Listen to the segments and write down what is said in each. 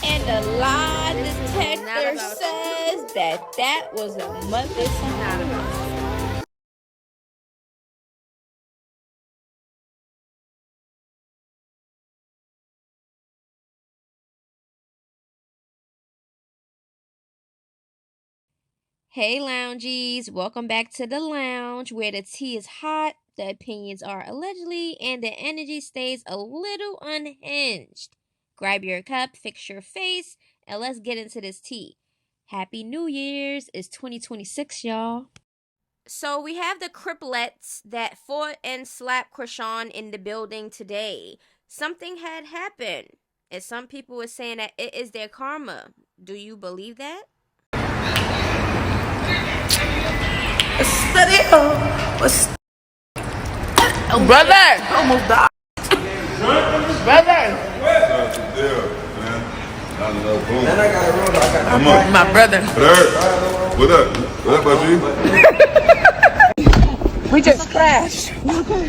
And the lie detector says that was a motherfucker. Hey loungies, welcome back to the lounge where the tea is hot, the opinions are allegedly, and the energy stays a little unhinged. Grab your cup, fix your face, and let's get into this tea. Happy New Year's, it's 2026, y'all. So we have the Criplets that fought and slapped Chrisean in the building today. Something had happened, and some people were saying that it is their karma. Do you believe that? Brother! Almost died. Brother! That's the deal, man. Then I got a roll. I got my brother. What up? What up, OG? We just crashed.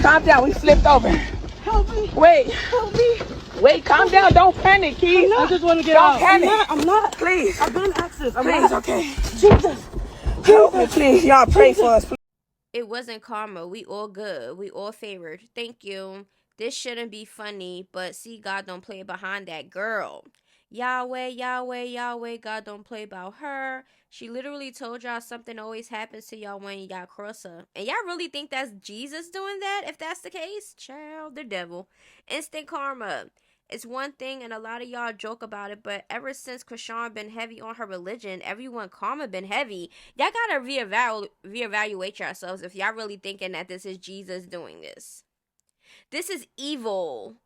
Calm down. We flipped over. Help me. Wait. Help me. Wait, calm down. Don't panic, Keith. I just want to get out. Don't panic. I'm not. Please. I've been access. Please, okay. Jesus. Help me, please. Y'all pray for us, please. It wasn't karma. We all good. We all favored. Thank you. This shouldn't be funny, but see, God don't play behind that girl. Yahweh, Yahweh, Yahweh, God don't play about her. She literally told y'all something always happens to y'all when y'all cross her. And y'all really think that's Jesus doing that? If that's the case, child, the devil. Instant karma. It's one thing, and a lot of y'all joke about it, but ever since Chrisean been heavy on her religion, everyone karma been heavy. Y'all gotta reevaluate yourselves if y'all really thinking that this is Jesus doing this. This is evil.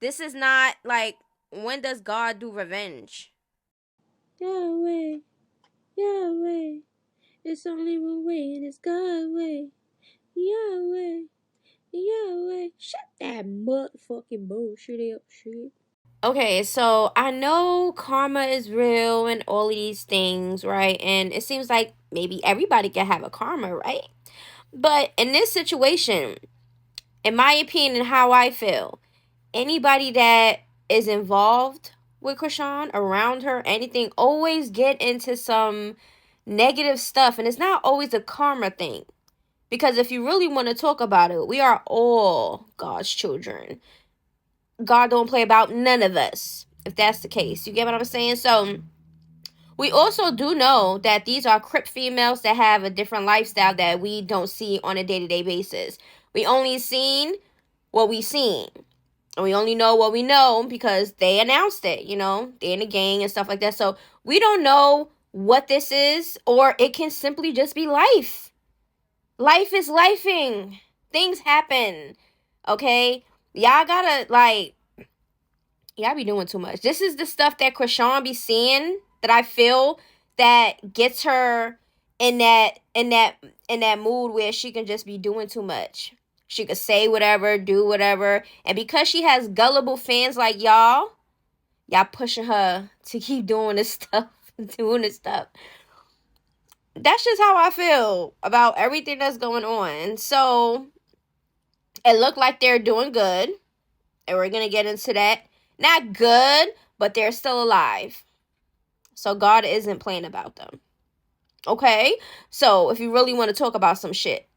This is not like, when does God do revenge? Yahweh, Yahweh, it's only one way, and it's God's way. Yahweh, Yahweh, shut that motherfucking bullshit up, shit. Okay, so I know karma is real and all of these things, right? And it seems like maybe everybody can have a karma, right? But in this situation, in my opinion and how I feel, anybody that is involved with Chrisean, around her, anything, always get into some negative stuff. And it's not always a karma thing. Because if you really want to talk about it, we are all God's children. God don't play about none of us, if that's the case. You get what I'm saying? So we also do know that these are Crip females that have a different lifestyle that we don't see on a day-to-day basis. We only seen what we seen. And we only know what we know because they announced it, you know. They're in a gang and stuff like that. So we don't know what this is, or it can simply just be life. Life is lifing. Things happen. Okay? Y'all gotta, like, y'all be doing too much. This is the stuff that Chrisean be seeing that I feel that gets her in that mood where she can just be doing too much. She could say whatever, do whatever. And because she has gullible fans like y'all pushing her to keep doing this stuff. That's just how I feel about everything that's going on. So, it looked like they're doing good. And we're going to get into that. Not good, but they're still alive. So, God isn't playing about them. Okay? So, if you really want to talk about some shit.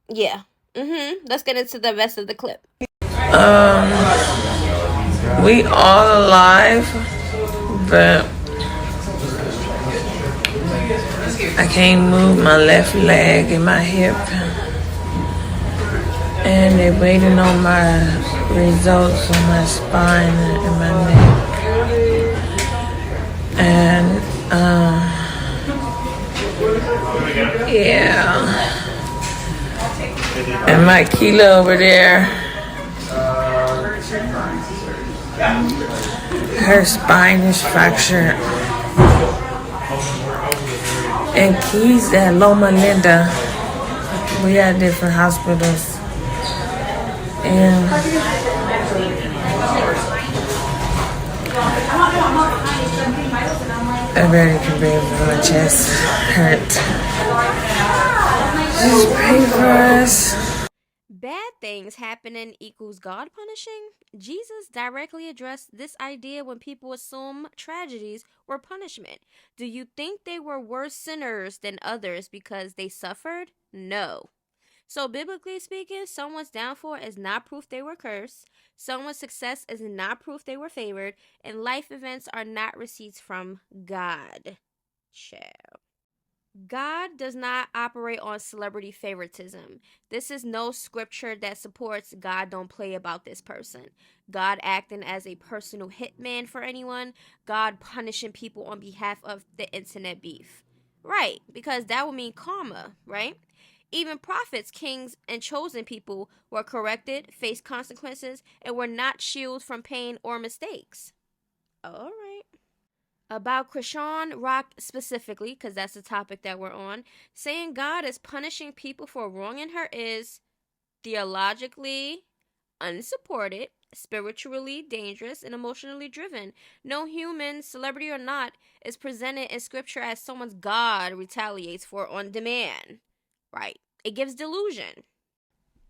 Yeah. Let's get into the rest of the clip. We all alive, but I can't move my left leg and my hip. And they're waiting on my results on my spine and my neck. And, yeah. And my Keela over there, her spine is fractured. And Keys at Loma Linda, we at different hospitals. And I barely can breathe, my chest hurt. Just pray for us. Bad things happening equals God punishing? Jesus directly addressed this idea when people assume tragedies were punishment. Do you think they were worse sinners than others because they suffered? No. So, biblically speaking, someone's downfall is not proof they were cursed. Someone's success is not proof they were favored. And life events are not receipts from God. Ciao. God does not operate on celebrity favoritism. This is no scripture that supports God don't play about this person. God acting as a personal hitman for anyone. God punishing people on behalf of the internet beef. Right, because that would mean karma, right? Even prophets, kings, and chosen people were corrected, faced consequences, and were not shielded from pain or mistakes. All right. About Chrisean Rock specifically, because that's the topic that we're on, saying God is punishing people for wronging her is theologically unsupported, spiritually dangerous, and emotionally driven. No human, celebrity or not, is presented in scripture as someone's God retaliates for on demand. Right. It gives delusion.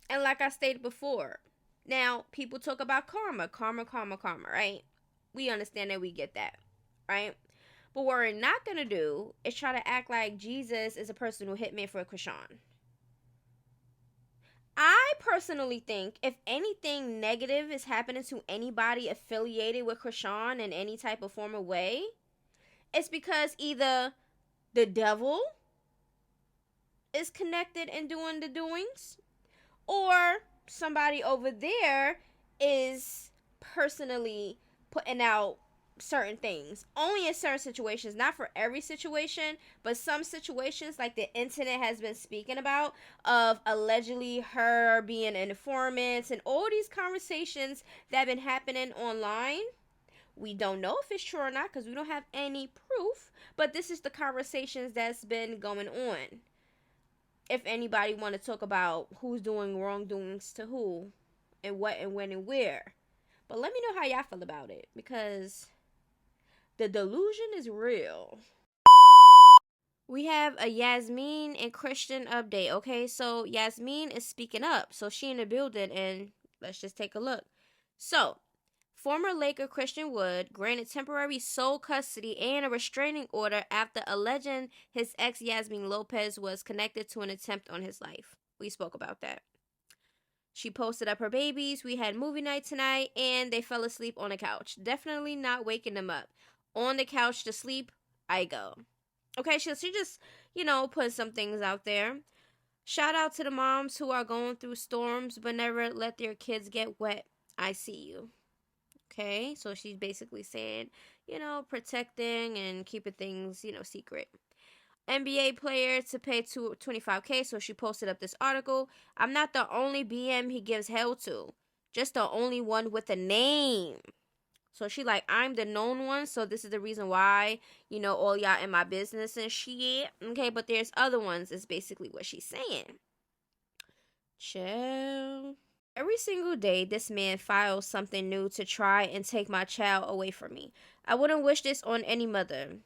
And like I stated before, now people talk about karma, right? We understand that, we get that, right? But what we're not going to do is try to act like Jesus is a person who hit me for Chrisean. I personally think if anything negative is happening to anybody affiliated with Chrisean in any type of form or way, it's because either the devil is connected and doing the doings, or somebody over there is personally putting out certain things. Only in certain situations, not for every situation, but some situations like the internet has been speaking about, of allegedly her being an informant and all these conversations that have been happening online. We don't know if it's true or not because we don't have any proof, but this is the conversations that's been going on. If anybody want to talk about who's doing wrongdoings to who and what and when and where. But let me know how y'all feel about it, because the delusion is real. We have a Yasmine and Christian update, okay? So Yasmine is speaking up. So she in the building, and let's just take a look. So, former Laker Christian Wood granted temporary sole custody and a restraining order after alleging his ex Yasmin Lopez was connected to an attempt on his life. We spoke about that. She posted up her babies. We had movie night tonight, and they fell asleep on the couch. Definitely not waking them up. On the couch to sleep, I go. Okay, she just, put some things out there. Shout out to the moms who are going through storms but never let their kids get wet. I see you. Okay, so she's basically saying, protecting and keeping things, secret. NBA player to pay $25K, so she posted up this article. I'm not the only BM he gives hell to, just the only one with a name. So she like, I'm the known one, so this is the reason why, all y'all in my business and shit. Okay, but there's other ones, is basically what she's saying. Chill. Every single day, this man files something new to try and take my child away from me. I wouldn't wish this on any mother.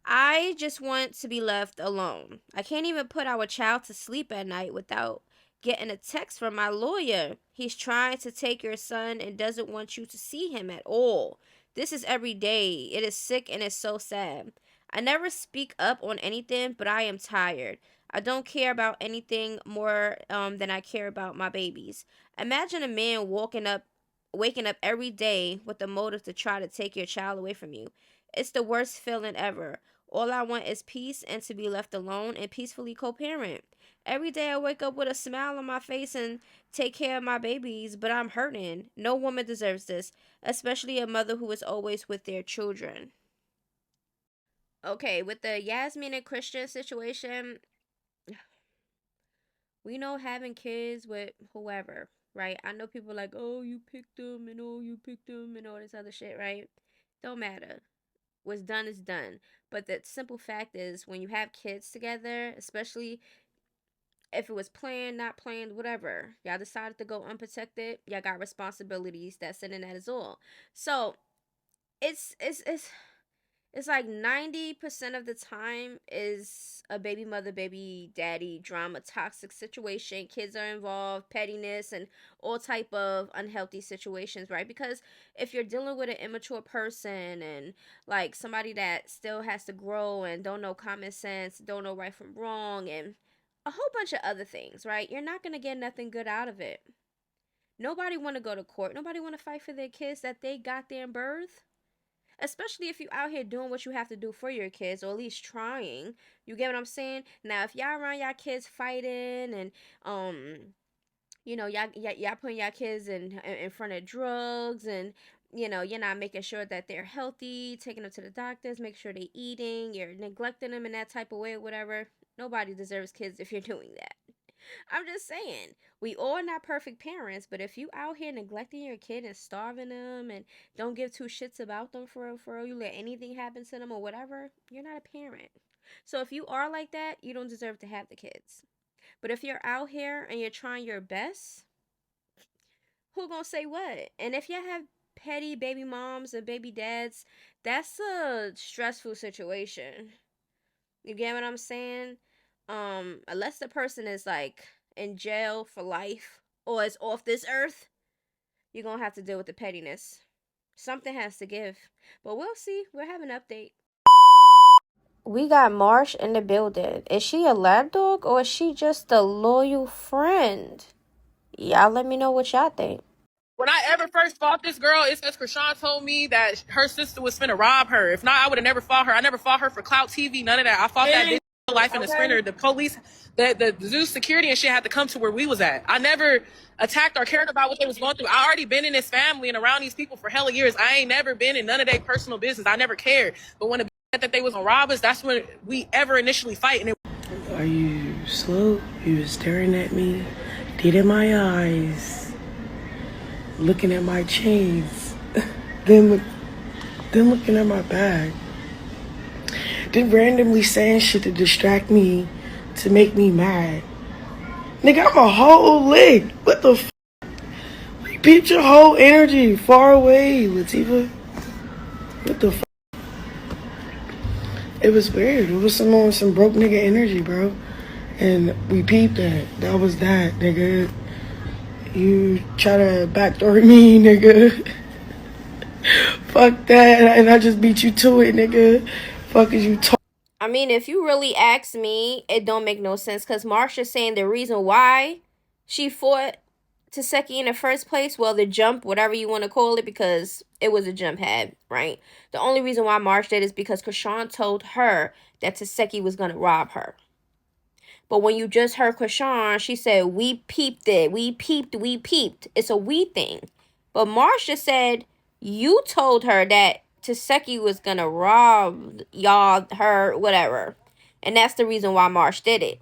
I just want to be left alone. I can't even put our child to sleep at night without getting a text from my lawyer. He's trying to take your son and doesn't want you to see him at all. This is every day. It is sick and it's so sad. I never speak up on anything, but I am tired. I don't care about anything more than I care about my babies. Imagine a man waking up every day with the motive to try to take your child away from you. It's the worst feeling ever. All I want is peace and to be left alone and peacefully co-parent. Every day I wake up with a smile on my face and take care of my babies, but I'm hurting. No woman deserves this, especially a mother who is always with their children. Okay, with the Yasmin and Christian situation, we know having kids with whoever, right? I know people like, oh, you picked them and oh, you picked them and all this other shit, right? Don't matter. What's done is done. But the simple fact is, when you have kids together, especially if it was planned, not planned, whatever, y'all decided to go unprotected, y'all got responsibilities that's in that is all. So it's It's like 90% of the time is a baby mother, baby daddy drama, toxic situation. Kids are involved, pettiness, and all type of unhealthy situations, right? Because if you're dealing with an immature person and like somebody that still has to grow and don't know common sense, don't know right from wrong, and a whole bunch of other things, right? You're not gonna get nothing good out of it. Nobody want to go to court. Nobody want to fight for their kids that they got there in birth. Especially if you out here doing what you have to do for your kids, or at least trying. You get what I'm saying? Now, if y'all around y'all kids fighting and y'all putting y'all kids in front of drugs, and you're not making sure that they're healthy, taking them to the doctors, make sure they're eating, you're neglecting them in that type of way or whatever. Nobody deserves kids if you're doing that. I'm just saying, we all not perfect parents, but if you out here neglecting your kid and starving them and don't give two shits about them for real, you let anything happen to them or whatever, you're not a parent. So if you are like that, you don't deserve to have the kids. But if you're out here and you're trying your best, who gonna say what? And if you have petty baby moms and baby dads, that's a stressful situation. You get what I'm saying? Unless the person is like in jail for life or is off this earth, you're gonna have to deal with the pettiness. Something has to give. But we'll see. We'll have an update. We got Marsh in the building. Is she a lapdog or is she just a loyal friend? Y'all let me know what y'all think. When I ever first fought this girl, it's because Chrisean told me that her sister was finna rob her. If not, I would have never fought her. I never fought her for clout TV, none of that. I fought that bitch in life in the sprinter. The police, the zoo security and shit had to come to where we was at. I never attacked or cared about what they was going through. I already been in this family and around these people for hella years. I ain't never been in none of their personal business. I never cared. But when the said that they was gonna rob us, that's when we ever initially fight. And Are you slow? You was staring at me, dead in my eyes, looking at my chains, then looking at my bag, then randomly saying shit to distract me, to make me mad. Nigga, I'm a whole lick. What the f? You beat your whole energy far away, Latifah. What the f? It was weird. It was some broke nigga energy, bro. And we peeped that. That was that, nigga. You try to backdoor me, nigga. Fuck that. And I just beat you to it, nigga. Fuck is you talking? I mean, if you really ask me, it don't make no sense because Marsha's saying the reason why she fought Tesehki in the first place, well, the jump, whatever you want to call it, because it was a jump head, right? The only reason why Marsh did is because Chrisean told her that Tesehki was going to rob her. But when you just heard Chrisean, she said, we peeped it. We peeped. It's a we thing. But Marsh just said, you told her that Tesehki was going to rob y'all, her, whatever. And that's the reason why Marsh did it.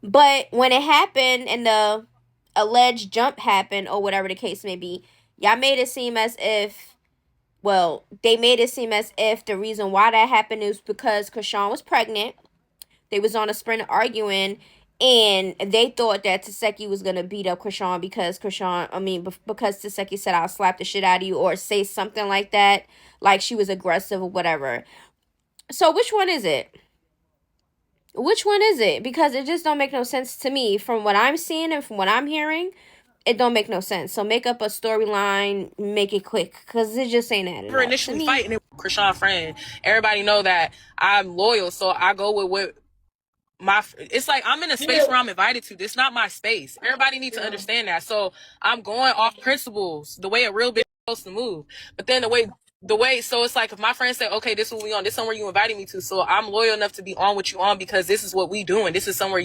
But when it happened and the alleged jump happened or whatever the case may be, y'all made it seem as if, well, they made it seem as if the reason why that happened is because Chrisean was pregnant. They was on a sprint arguing, and they thought that Tesehki was gonna beat up Chrisean because because Tesehki said I'll slap the shit out of you or say something like that, like she was aggressive or whatever. So which one is it? Which one is it? Because it just don't make no sense to me. From what I'm seeing and from what I'm hearing, it don't make no sense. So make up a storyline, make it quick, because it just ain't adding we're up to initially me. fighting it with Chrisean friend. Everybody know that I'm loyal, so I go with what it's like I'm in a space where I'm invited to. This is not my space. Everybody needs to understand that. So I'm going off principles, the way a real bitch is supposed to move. But then so it's like if my friends say, okay, this is what we on, this is somewhere you invited me to. So I'm loyal enough to be on what you on because this is what we doing. This is somewhere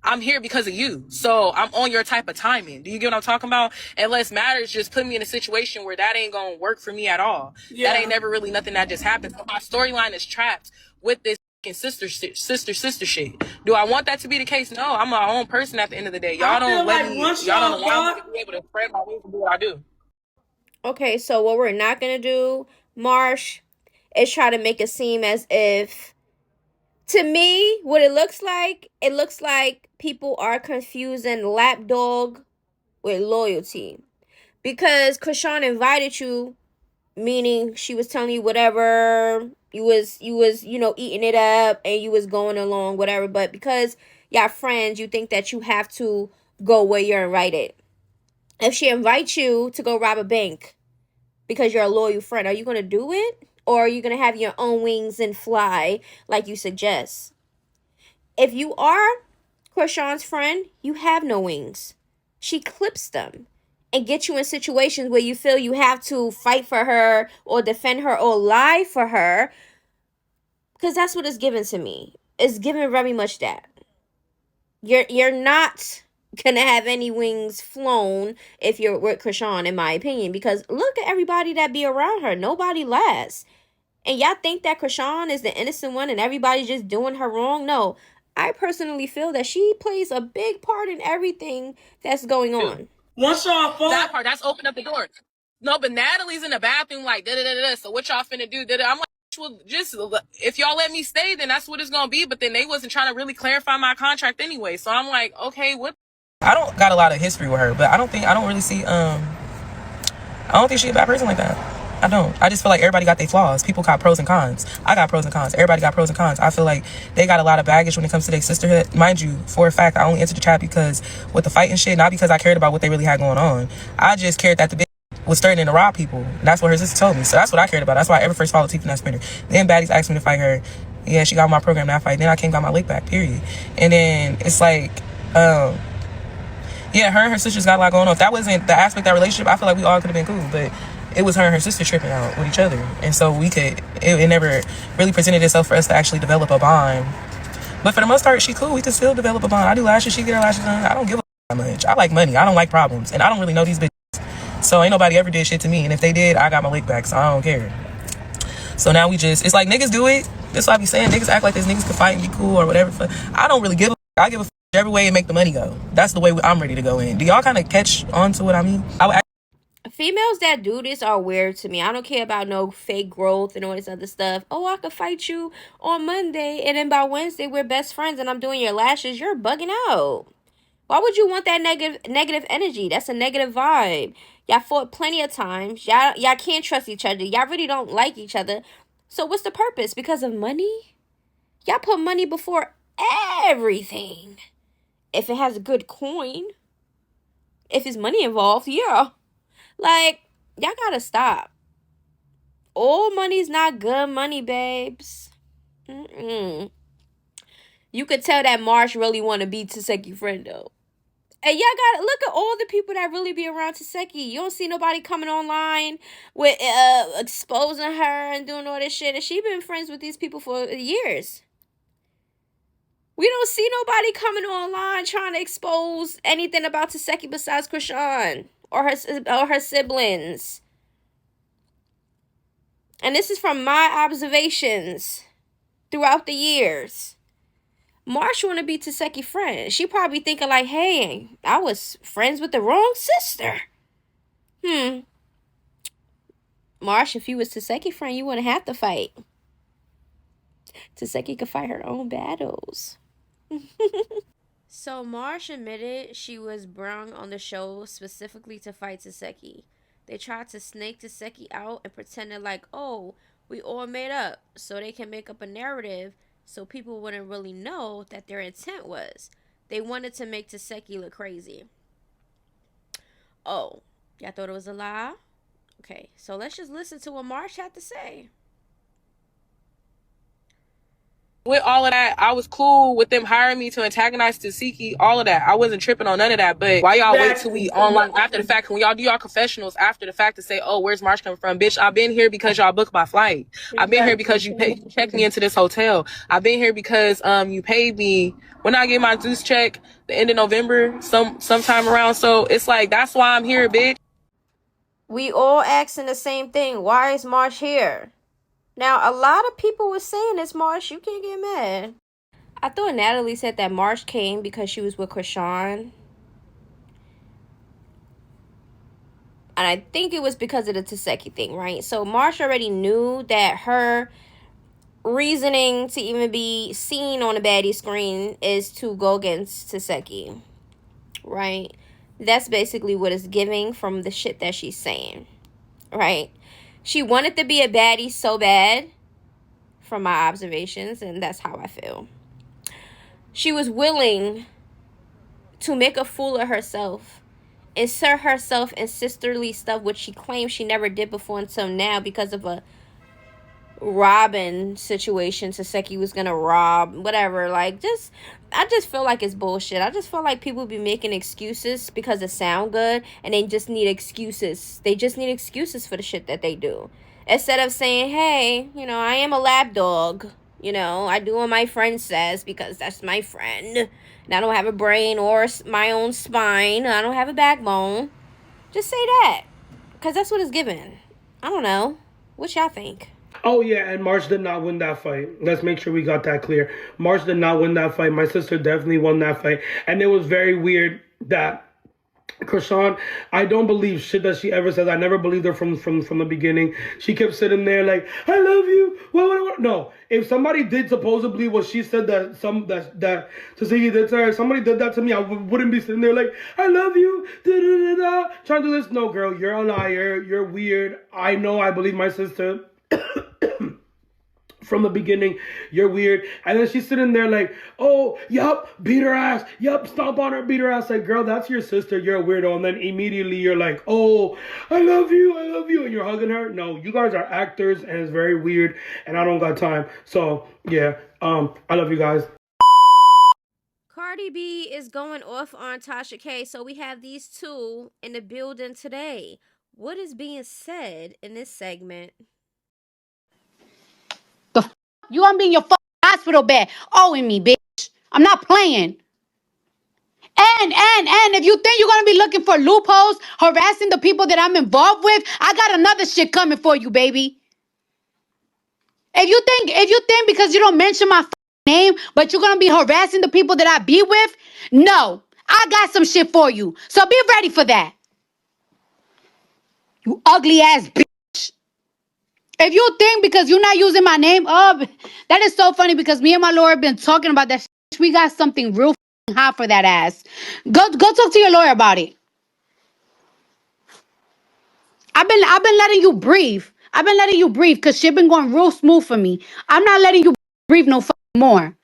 I'm here because of you. So I'm on your type of timing. Do you get what I'm talking about? Unless matters just put me in a situation where that ain't gonna work for me at all. Yeah. That ain't never really nothing that just happens. But my storyline is trapped with this sister shit. Do I want that to be the case? No, I'm my own person at the end of the day. Y'all don't allow me to be able to spread my wings and do what I do. Okay, so what we're not gonna do, Marsh, is try to make it seem as if, to me, what it looks like people are confusing lapdog with loyalty. Because Chrisean invited you, meaning she was telling you whatever You was, you know, eating it up and you was going along, whatever. But because y'all friends, you think that you have to go where you're invited. If she invites you to go rob a bank because you're a loyal friend, are you going to do it? Or are you going to have your own wings and fly like you suggest? If you are Chrisean's friend, you have no wings. She clips them and gets you in situations where you feel you have to fight for her or defend her or lie for her, because that's what it's given to me. It's given very much that. You're not gonna have any wings flown if you're with Chrisean, in my opinion, because look at everybody that be around her. Nobody lasts. And y'all think that Chrisean is the innocent one and everybody's just doing her wrong? No. I personally feel that she plays a big part in everything that's going on. Once y'all fall, That part, that's opened up the door. No, but Natalie's in the bathroom like, da-da-da-da, so what y'all finna do? Da-da. I'm like, well, just, if y'all let me stay, then that's what it's gonna be. But then they wasn't trying to really clarify my contract anyway. So I'm like, okay, what? I don't got a lot of history with her, but I don't really see, I don't think she's a bad person like that. I don't. I just feel like everybody got their flaws. People got pros and cons. I got pros and cons. Everybody got pros and cons. I feel like they got a lot of baggage when it comes to their sisterhood. Mind you, for a fact, I only entered the chat because with the fight and shit, not because I cared about what they really had going on. I just cared that the bitch was threatening to rob people. And that's what her sister told me. So that's what I cared about. That's why I ever first followed Tifa and that spinner. Then baddies asked me to fight her. Yeah, she got on my program that fight. Then I came got my lick back, period. And then it's like, yeah, her and her sisters got a lot going on. If that wasn't the aspect of that relationship, I feel like we all could have been cool. But it was her and her sister tripping out with each other. And so it never really presented itself for us to actually develop a bond. But for the most part, she cool. We can still develop a bond. I do lashes, she get her lashes done. I don't give a that much. I like money. I don't like problems. And I don't really know these bitches. So ain't nobody ever did shit to me. And if they did, I got my lick back. So I don't care. So now it's like niggas do it. That's what I be saying. Niggas act like this. Niggas can fight and be cool or whatever. I don't really give a I give a every way and make the money go. That's the way I'm ready to go in. Do y'all kind of catch on to what I mean? Females that do this are weird to me. I don't care about no fake growth and all this other stuff. Oh, I could fight you on Monday, and then by Wednesday we're best friends and I'm doing your lashes. You're bugging out. Why would you want that negative energy? That's a negative vibe. Y'all fought plenty of times. Y'all can't trust each other. Y'all really don't like each other. So what's the purpose? Because of money? Y'all put money before everything. If it has a good coin, if it's money involved, yeah. Like, y'all gotta stop. All money's not good money, babes. You could tell that Marsh really want to be Tesehki friend, though. And y'all gotta look at all the people that really be around Tesehki. You don't see nobody coming online with exposing her and doing all this shit. And she been friends with these people for years. We don't see nobody coming online trying to expose anything about Tesehki besides Chrisean or her siblings. And this is from my observations throughout the years. Marsh want to be Tesehki friend. She probably thinking like, hey, I was friends with the wrong sister. Marsh, if you was Tesehki friend, you wouldn't have to fight. Tesehki could fight her own battles. So Marsh admitted she was brung on the show specifically to fight Tesehki. They tried to snake Tesehki out and pretended like, oh, we all made up so they can make up a narrative so people wouldn't really know that their intent was. They wanted to make Tesehki look crazy. Oh, y'all thought it was a lie? Okay, so let's just listen to what Marsh had to say. With all of that, I was cool with them hiring me to antagonize Tesehki, all of that. I wasn't tripping on none of that. But why y'all wait till we online after the fact? When y'all do y'all confessionals after the fact to say, oh, where's Marsh coming from? Bitch, I've been here because y'all booked my flight. I've been here because you checked me into this hotel. I've been here because you paid me when I get my Zeus check the end of November, sometime around. So it's like, that's why I'm here, bitch. We all asking the same thing. Why is Marsh here? Now, a lot of people were saying this, Marsh. You can't get mad. I thought Natalie said that Marsh came because she was with Chrisean. And I think it was because of the Tesehki thing, right? So Marsh already knew that her reasoning to even be seen on the baddie screen is to go against Tesehki, right? That's basically what it's giving from the shit that she's saying, right? She wanted to be a baddie so bad from my observations, and that's how I feel. She was willing to make a fool of herself, insert herself in sisterly stuff, which she claims she never did before until now because of a robbing situation. Tesehki was gonna rob, whatever. Like, I just feel like it's bullshit. I just feel like people be making excuses because it sound good, and they just need excuses. They just need excuses for the shit that they do. Instead of saying, hey, I am a lap dog. I do what my friend says because that's my friend. And I don't have a brain or my own spine. I don't have a backbone. Just say that. Because that's what it's given. I don't know. What y'all think? Oh, yeah, and Marsh did not win that fight. Let's make sure we got that clear. Marsh did not win that fight. My sister definitely won that fight. And it was very weird that Chrisean, I don't believe shit that she ever says. I never believed her from the beginning. She kept sitting there like, I love you. What? No. If somebody did supposedly what she said that Tasha did to her, if somebody did that to me, I wouldn't be sitting there like, I love you. Da, da, da, da. Trying to do this. No, girl, you're a liar. You're weird. I know I believe my sister. From the beginning, you're weird. And then she's sitting there like, oh, yup, beat her ass. Yup, stomp on her, beat her ass. Like, girl, that's your sister. You're a weirdo. And then immediately you're like, oh, I love you. And you're hugging her. No, you guys are actors and it's very weird. And I don't got time. So, yeah, I love you guys. Cardi B is going off on Tasha K. So we have these two in the building today. What is being said in this segment? You gonna be in your hospital bed owing me, bitch. I'm not playing. And if you think you're gonna be looking for loopholes, harassing the people that I'm involved with, I got another shit coming for you, baby. If you think because you don't mention my name, but you're gonna be harassing the people that I be with, no, I got some shit for you. So be ready for that. You ugly ass bitch. If you think because you're not using my name, that is so funny because me and my lawyer have been talking about that. We got something real hot for that ass. Go talk to your lawyer about it. I've been letting you breathe. I've been letting you breathe because shit been going real smooth for me. I'm not letting you breathe no more.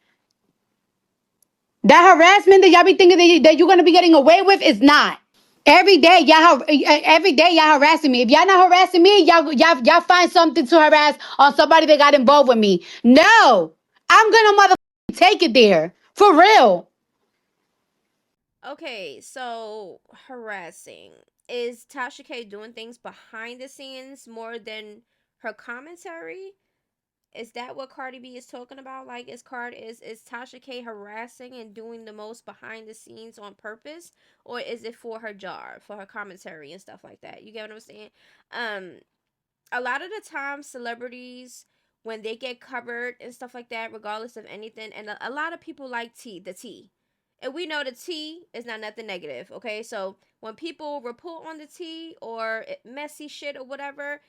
That harassment that y'all be thinking that you're gonna be getting away with is not. Every day y'all harassing me. If y'all not harassing me, y'all find something to harass on somebody that got involved with me. No, I'm gonna take it there for real. Okay, so harassing. Is Tasha K doing things behind the scenes more than her commentary? Is that what Cardi B is talking about? Like, is Tasha K harassing and doing the most behind the scenes on purpose, or is it for her job, for her commentary and stuff like that? You get what I'm saying? A lot of the time, celebrities, when they get covered and stuff like that, regardless of anything, and a lot of people like the tea. And we know the tea is not nothing negative, okay? So when people report on the tea or messy shit or whatever,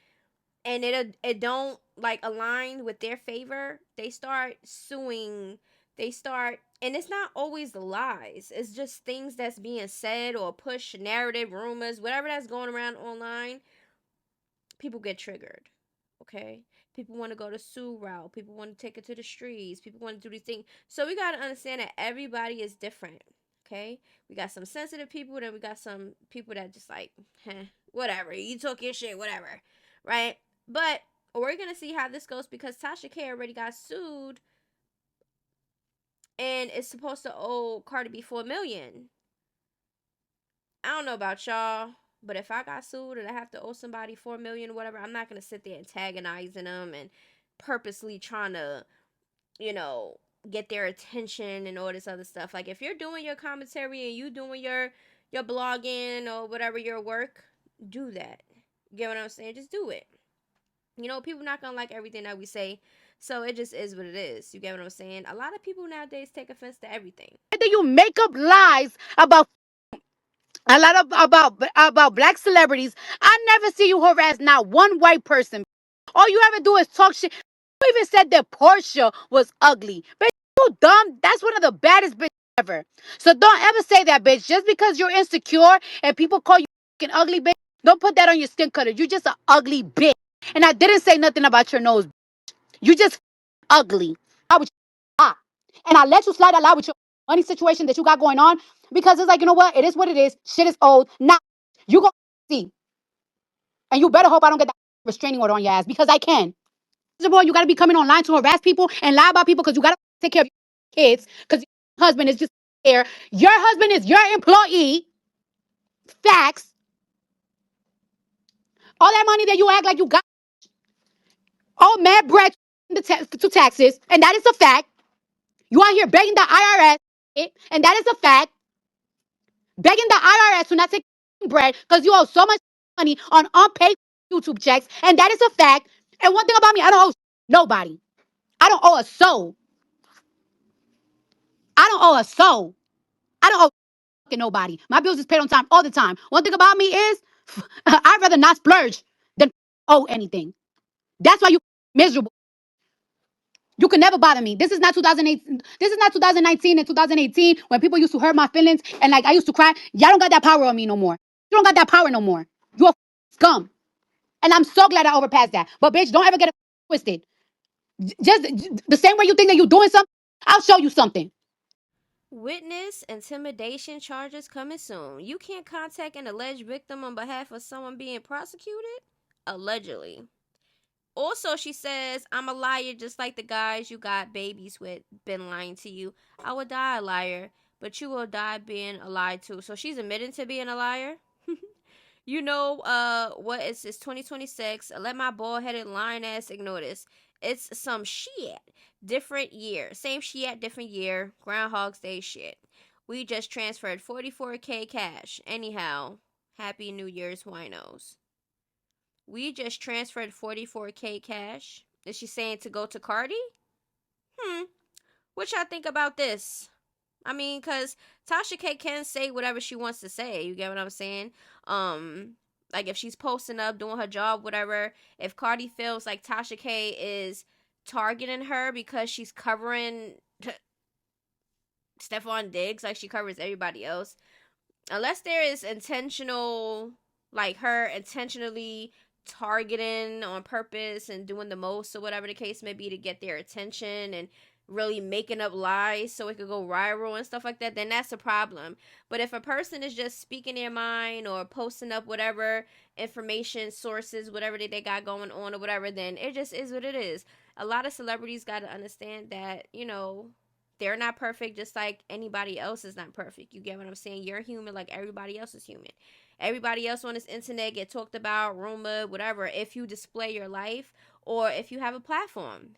and it don't like align with their favor, they start suing. And it's not always the lies. It's just things that's being said or pushed, narrative, rumors, whatever that's going around online. People get triggered, okay? People want to go the sue route. People want to take it to the streets. People want to do these things. So we got to understand that everybody is different, okay? We got some sensitive people, then we got some people that just like, whatever. You talk your shit, whatever, right? But we're going to see how this goes because Tasha K already got sued and is supposed to owe Cardi B $4 million. I don't know about y'all, but if I got sued and I have to owe somebody $4 million or whatever, I'm not going to sit there antagonizing them and purposely trying to, get their attention and all this other stuff. Like, if you're doing your commentary and you doing your blogging or whatever, your work, do that. You get what I'm saying? Just do it. People not gonna like everything that we say, so it just is what it is. You get what I'm saying? A lot of people nowadays take offense to everything. That you make up lies about a lot of about black celebrities. I never see you harass not one white person. All you ever do is talk shit. You even said that Portia was ugly. Bitch, you dumb. That's one of the baddest bitches ever. So don't ever say that, bitch. Just because you're insecure and people call you fucking ugly, bitch, don't put that on your skin color. You just an ugly bitch. And I didn't say nothing about your nose. You just ugly. I would lie. And I let you slide a lot with your money situation that you got going on because it's like, you know what? It is what it is. Shit is old. Now you go see. And you better hope I don't get that restraining order on your ass because I can. First of all, you got to be coming online to harass people and lie about people because you got to take care of your kids because your husband is just there. Your husband is your employee. Facts. All that money that you act like you got, all mad bread to taxes, and that is a fact. You out here begging the IRS, and that is a fact. Begging the IRS to not take bread because you owe so much money on unpaid YouTube checks, and that is a fact. And one thing about me, I don't owe nobody. I don't owe a soul. I don't owe a soul. I don't owe fucking nobody. My bills is paid on time all the time. One thing about me is I'd rather not splurge than owe anything. That's why you miserable. You can never bother me. This is not 2008. This is not 2019 and 2018 when people used to hurt my feelings and like I used to cry. Y'all don't got that power on me no more. You don't got that power no more. You're a scum. And I'm so glad I overpassed that. But bitch, don't ever get it twisted. Just the same way you think that you're doing something, I'll show you something. Witness intimidation charges coming soon. You can't contact an alleged victim on behalf of someone being prosecuted? Allegedly. Also, she says, I'm a liar just like the guys you got babies with been lying to you. I will die a liar, but you will die being a liar too. So she's admitting to being a liar? You know, what? It's 2026. Let my bald-headed lying ass ignore this. It's some shit. Different year. Same shit, different year. Groundhog's Day shit. We just transferred 44K cash. Anyhow, Happy New Year's, winos. We just transferred 44K cash. Is she saying to go to Cardi? What y'all think about this? I mean, because Tasha K can say whatever she wants to say. You get what I'm saying? Like if she's posting up, doing her job, whatever. If Cardi feels like Tasha K is targeting her because she's covering Stephon Diggs like she covers everybody else. Unless there is intentional, like her intentionally targeting on purpose and doing the most or whatever the case may be to get their attention and really making up lies so it could go viral and stuff like that, then that's a problem. But if a person is just speaking their mind or posting up whatever information sources, whatever they got going on or whatever, then it just is what it is. A lot of celebrities got to understand that, you know, they're not perfect just like anybody else is not perfect. You get what I'm saying? You're human like everybody else is human. Everybody else on this internet get talked about, rumored, whatever, if you display your life or if you have a platform.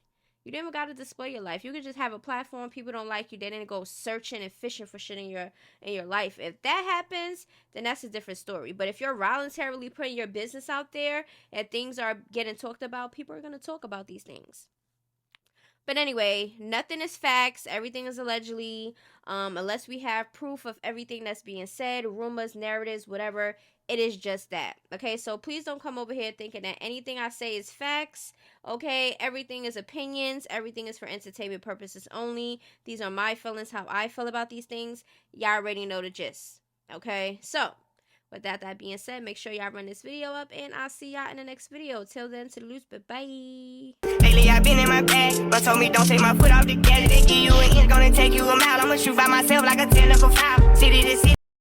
You never got to display your life. You could just have a platform. People don't like you. They didn't go searching and fishing for shit in your life. If that happens, then that's a different story. But if you're voluntarily putting your business out there and things are getting talked about, people are going to talk about these things. But anyway, nothing is facts. Everything is allegedly. Unless we have proof of everything that's being said, rumors, narratives, whatever, it is just that. Okay, so please don't come over here thinking that anything I say is facts. Okay, everything is opinions. Everything is for entertainment purposes only. These are my feelings, how I feel about these things. Y'all already know the gist. Okay, so with that being said, make sure y'all run this video up, and I'll see y'all in the next video. Till then, to the loose, but bye. Lately I've been in my bag, but told me don't take my foot off the gas. They give you an inch, gonna take you a mile. I'ma shoot by myself like a 10 up a 5. City to city.